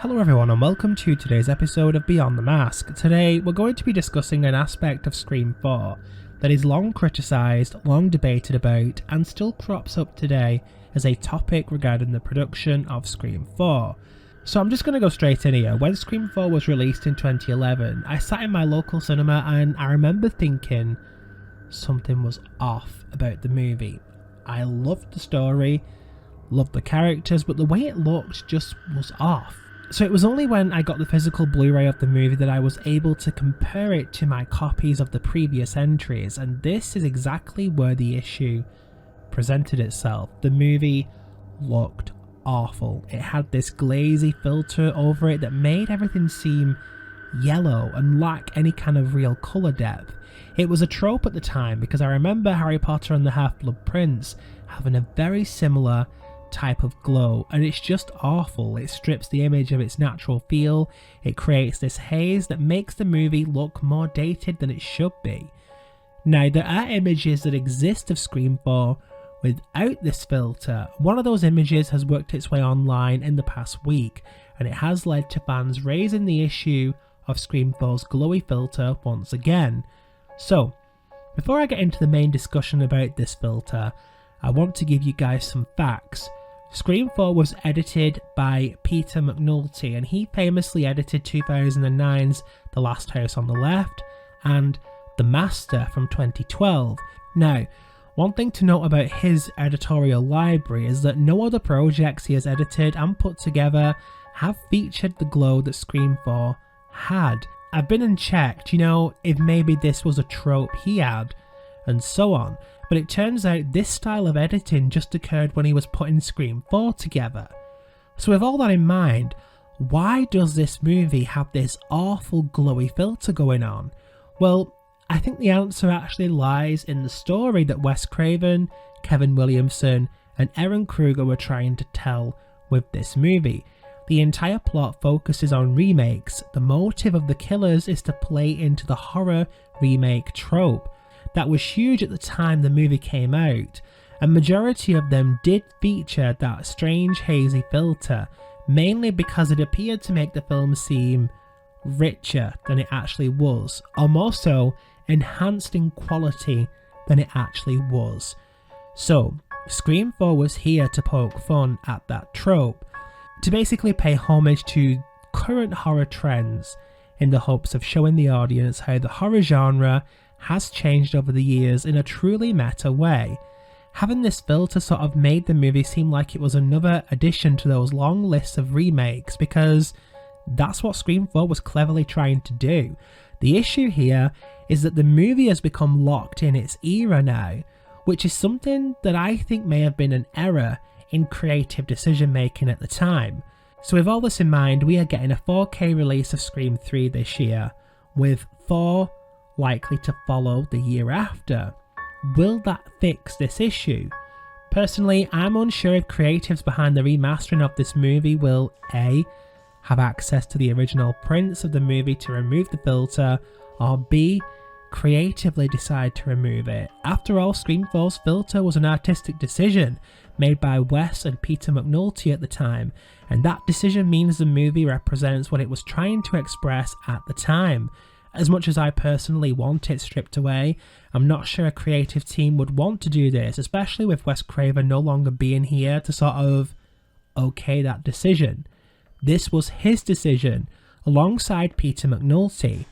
Hello everyone and welcome to today's episode of Beyond the Mask. Today we're going to be discussing an aspect of Scream 4 that is long criticised, long debated about, and still crops up today as a topic regarding the production of Scream 4. So I'm just going to go straight in here. When Scream 4 was released in 2011, I sat in my local cinema and I remember thinking something was off about the movie. I loved the story, loved the characters, but the way it looked just was off. So it was only when I got the physical Blu-ray of the movie that I was able to compare it to my copies of the previous entries, and this is exactly where the issue presented itself. The movie looked awful. It had this glazy filter over it that made everything seem yellow and lack any kind of real colour depth. It was a trope at the time because I remember Harry Potter and the Half-Blood Prince having a very similar type of glow, and it's just awful. It strips the image of its natural feel. It creates this haze that makes the movie look more dated than it should be. Now, there are images that exist of Scream 4 without this filter. One of those images has worked its way online in the past week, and it has led to fans raising the issue of Scream 4's glowy filter once again. So, before I get into the main discussion about this filter, I want to give you guys some facts. Scream 4 was edited by Peter McNulty, and he famously edited 2009's The Last House on the Left and The Master from 2012. Now, one thing to note about his editorial library is that no other projects he has edited and put together have featured the glow that Scream 4 had. I've been and checked, if maybe this was a trope he had, and so on. But it turns out this style of editing just occurred when he was putting Scream 4 together. So with all that in mind, why does this movie have this awful glowy filter going on? Well, I think the answer actually lies in the story that Wes Craven, Kevin Williamson, and Ehren Kruger were trying to tell with this movie. The entire plot focuses on remakes. The motive of the killers is to play into the horror remake trope that was huge at the time the movie came out, and majority of them did feature that strange hazy filter, mainly because it appeared to make the film seem richer than it actually was, or more so, enhanced in quality than it actually was. So, Scream 4 was here to poke fun at that trope, to basically pay homage to current horror trends in the hopes of showing the audience how the horror genre has changed over the years in a truly meta way. Having this filter sort of made the movie seem like it was another addition to those long lists of remakes, because that's what Scream 4 was cleverly trying to do. The issue here is that the movie has become locked in its era now, which is something that I think may have been an error in creative decision making at the time. So with all this in mind, we are getting a 4K release of Scream 3 this year, with 4 likely to follow the year after. Will that fix this issue? Personally, I'm unsure if creatives behind the remastering of this movie will A, have access to the original prints of the movie to remove the filter, or B, creatively decide to remove it. After all, Scream 4's filter was an artistic decision made by Wes and Peter McNulty at the time, and that decision means the movie represents what it was trying to express at the time. As much as I personally want it stripped away, I'm not sure a creative team would want to do this, especially with Wes Craven no longer being here to sort of okay that decision. This was his decision, alongside Peter McNulty.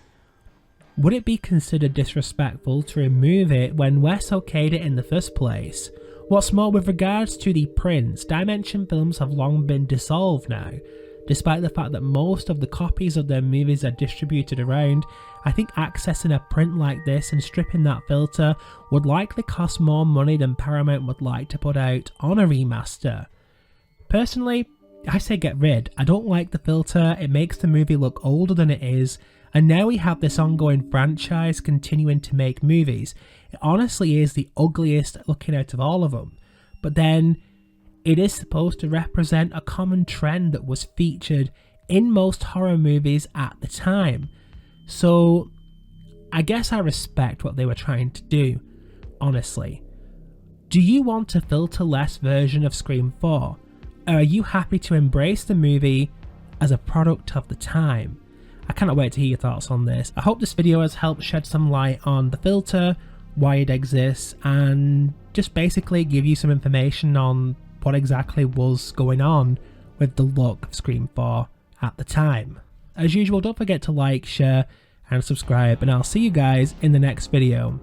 Would it be considered disrespectful to remove it when Wes okayed it in the first place? What's more, with regards to the prints, Dimension Films have long been dissolved now. Despite the fact that most of the copies of their movies are distributed around, I think accessing a print like this and stripping that filter would likely cost more money than Paramount would like to put out on a remaster. Personally, I say get rid. I don't like the filter, it makes the movie look older than it is, and now we have this ongoing franchise continuing to make movies. It honestly is the ugliest looking out of all of them. But then, it is supposed to represent a common trend that was featured in most horror movies at the time. So, I guess I respect what they were trying to do, honestly. Do you want a filter-less version of Scream 4? Or are you happy to embrace the movie as a product of the time. I cannot wait to hear your thoughts on this. I hope this video has helped shed some light on the filter, why it exists, and just basically give you some information on what exactly was going on with the look of Scream 4 at the time. As usual, don't forget to like, share and subscribe, and I'll see you guys in the next video.